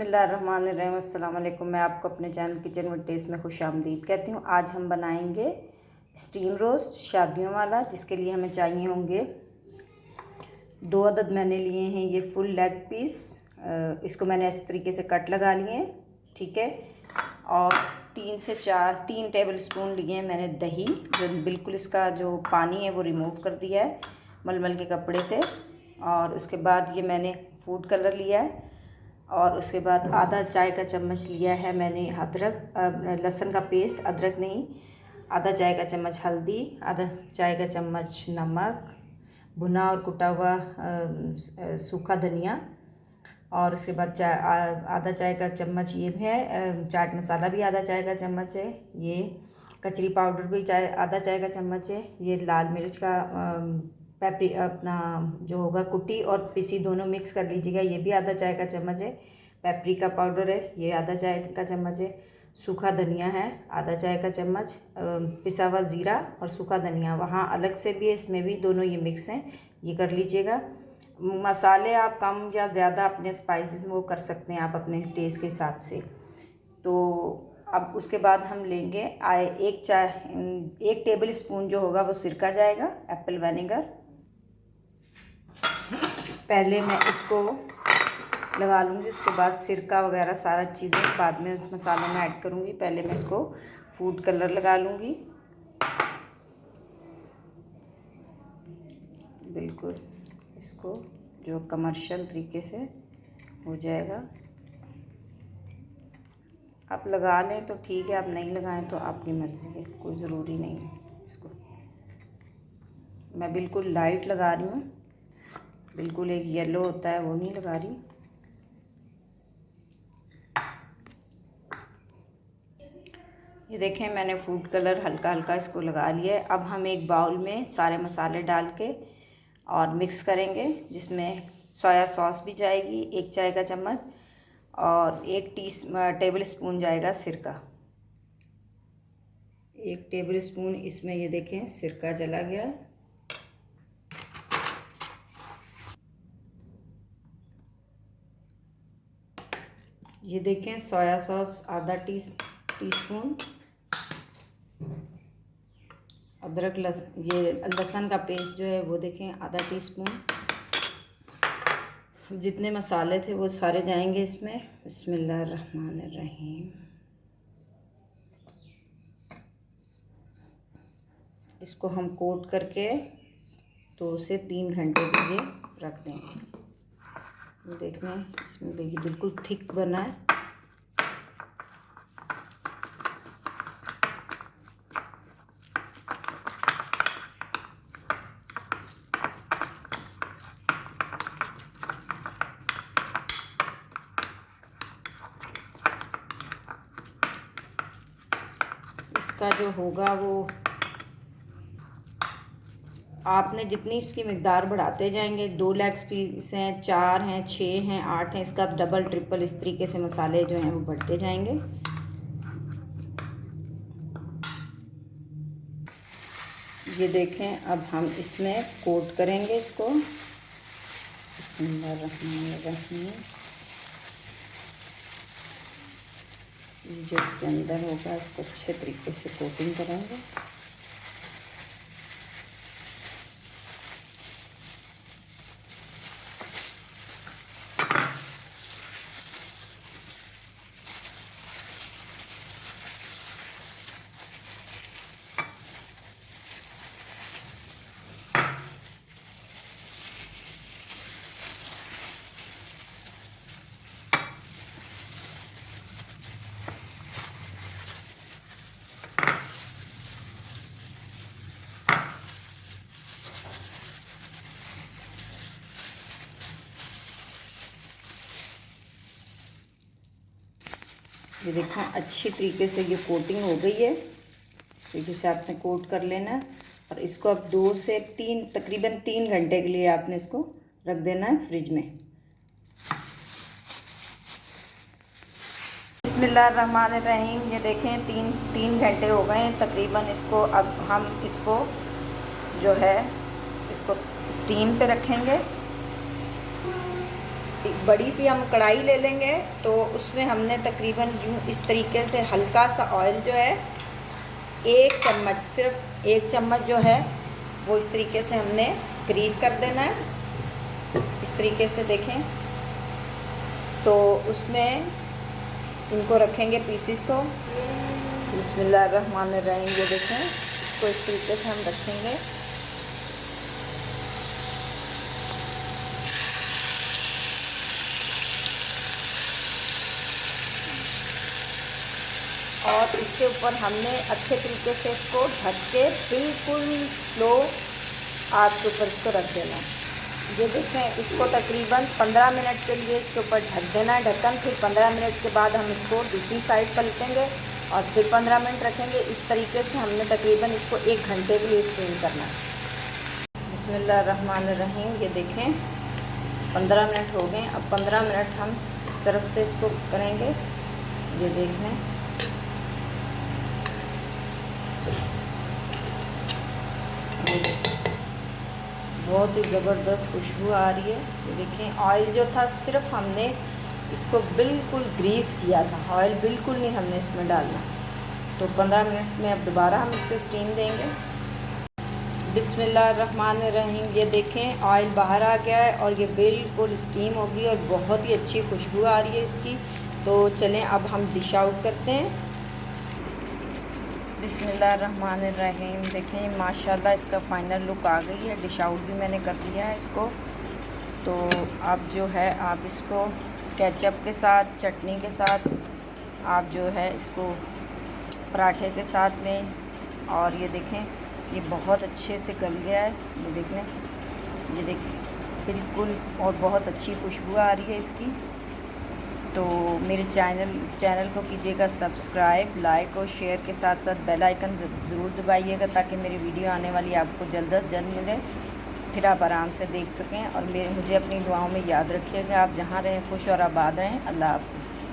बिस्मिल्लाहिर्रहमानिर्रहीम। अस्सलाम वालेकुम। मैं आपको अपने चैनल किचन विद टेस्ट में खुशामदीद कहती हूँ। आज हम बनाएंगे स्टीम रोस्ट शादियों वाला, जिसके लिए हमें चाहिए होंगे 2 अदद मैंने लिए हैं ये फुल लेग पीस। इसको मैंने इस तरीके से कट लगा लिए हैं, ठीक है। और 3 टेबल स्पून लिए हैं मैंने दही, जो बिल्कुल इसका जो पानी है वो रिमूव कर दिया है मलमल के कपड़े से। और उसके बाद ये मैंने फूड कलर लिया है। और उसके बाद आधा चाय का चम्मच लिया है मैंने लहसुन का पेस्ट, अदरक नहीं। आधा चाय का चम्मच हल्दी, आधा चाय का चम्मच नमक, भुना और कुटा हुआ सूखा धनिया। और उसके बाद आधा चाय का चम्मच ये भी है चाट मसाला, भी आधा चाय का चम्मच है। ये कचरी पाउडर भी आधा चाय का चम्मच है। ये लाल मिर्च का पेपरी अपना जो होगा कुटी और पिसी दोनों मिक्स कर लीजिएगा, ये भी आधा चाय का चम्मच है। पेपरिका पाउडर है, ये आधा चाय का चम्मच है। सूखा धनिया है आधा चाय का चम्मच। पिसा हुआ ज़ीरा और सूखा धनिया वहाँ अलग से भी है, इसमें भी दोनों ये मिक्स हैं, ये कर लीजिएगा। मसाले आप कम या ज़्यादा अपने स्पाइसेस वो कर सकते हैं आप अपने टेस्ट के हिसाब से। तो अब उसके बाद हम लेंगे 1 टेबल स्पून जो होगा वो सिरका जाएगा, एप्पल विनेगर। पहले मैं इसको लगा लूँगी, उसके बाद सिरका वगैरह सारा चीज़ें बाद में मसालों में ऐड करूँगी। पहले मैं इसको फूड कलर लगा लूँगी, बिल्कुल इसको जो कमर्शियल तरीके से हो जाएगा। आप लगा लें तो ठीक है, आप नहीं लगाएं तो आपकी मर्ज़ी है, कोई ज़रूरी नहीं है। इसको मैं बिल्कुल लाइट लगा रही हूँ, बिल्कुल एक येलो होता है वो नहीं लगा रही। ये देखें मैंने फूड कलर हल्का हल्का इसको लगा लिया है। अब हम एक बाउल में सारे मसाले डाल के और मिक्स करेंगे, जिसमें सोया सॉस भी जाएगी 1 चाय का चम्मच, और 1 टेबल स्पून जाएगा सिरका। 1 टेबल स्पून इसमें ये देखें सिरका चला गया। ये देखें सोया सॉस आधा टीस्पून। ये लहसुन का पेस्ट जो है वो देखें आधा टीस्पून। जितने मसाले थे वो सारे जाएंगे इसमें। बिस्मिल्लाहिर्रहमानिर्रहीम। इसको हम कोट करके 2 से 3 घंटे के लिए रख देंगे। देखें इसमें देखिए बिल्कुल थिक बना है। इसका जो होगा वो आपने जितनी इसकी मिकदार बढ़ाते जाएंगे, 2 लेग पीस हैं, 4 हैं, 6 हैं, 8 हैं, इसका डबल ट्रिपल इस तरीके से मसाले जो हैं वो बढ़ते जाएंगे। ये देखें अब हम इसमें कोट करेंगे इसको। बिस्मिल्लाहिर्रहमानिर्रहीम। जो इसके अंदर होगा इसको अच्छे तरीके से कोटिंग करेंगे। ये देखो अच्छी तरीके से ये कोटिंग हो गई है। इस तरीके से आपने कोट कर लेना है और इसको अब 2 से 3 तकरीबन 3 घंटे के लिए आपने इसको रख देना है फ्रिज में। बिस्मिल्लाहिर्रहमानिर्रहीम। ये देखें 3 घंटे हो गए हैं तकरीबन। इसको अब हम इसको जो है इसको स्टीम पे रखेंगे। एक बड़ी सी हम कढ़ाई ले लेंगे, तो उसमें हमने तकरीबन यूँ इस तरीके से हल्का सा ऑयल जो है 1 चम्मच, सिर्फ 1 चम्मच जो है वो इस तरीके से हमने ग्रीस कर देना है। इस तरीके से देखें, तो उसमें इनको रखेंगे पीसीस को। बिस्मिल्लाहिर्रहमानिर्रहीम। ये देखें, इसको इस तरीके से हम रखेंगे। और इसके ऊपर हमने अच्छे तरीके से इसको ढक के बिल्कुल स्लो आग के ऊपर इसको रख देना है। ये देखें, इसको तकरीबन 15 मिनट के लिए इसके ऊपर ढक देना है ढक्कन। फिर 15 मिनट के बाद हम इसको दूसरी साइड पलटेंगे और फिर 15 मिनट रखेंगे। इस तरीके से हमने तकरीबन इसको 1 घंटे के लिए स्टीम करना है। बिस्मिल्लाहिर्रहमानिर्रहीम। ये देखें 15 मिनट हो गए। अब 15 मिनट हम इस तरफ से इसको करेंगे। ये देख लें, बहुत ही ज़बरदस्त खुशबू आ रही है। ये देखें, ऑयल जो था सिर्फ हमने इसको बिल्कुल ग्रीस किया था, ऑयल बिल्कुल नहीं हमने इसमें डालना। तो 15 मिनट में अब दोबारा हम इसको स्टीम देंगे। बिस्मिल्लाहिर्रहमानिर्रहीम। ये देखें, ऑयल बाहर आ गया है और ये बिल्कुल स्टीम हो गई और बहुत ही अच्छी खुशबू आ रही है इसकी। तो चलें अब हम डिश आउट करते हैं। बिस्मिल्लाहिर्रहमानिर्रहीम। देखें, माशाल्लाह इसका फ़ाइनल लुक आ गई है। डिश आउट भी मैंने कर लिया है इसको। तो अब जो है आप इसको केचप के साथ, चटनी के साथ, आप जो है इसको पराठे के साथ लें। और ये देखें, ये बहुत अच्छे से गल गया है। ये देख लें, ये देखें बिल्कुल, और बहुत अच्छी खुशबू आ रही है इसकी। तो मेरे चैनल को कीजिएगा सब्सक्राइब, लाइक और शेयर के साथ साथ बेल आइकन ज़रूर दबाइएगा, ताकि मेरी वीडियो आने वाली आपको जल्द अज जल्द मिले, फिर आप आराम से देख सकें। और मुझे अपनी दुआओं में याद रखिएगा। आप जहाँ रहें खुश और आबाद रहें। अल्लाह हाफ़िज़।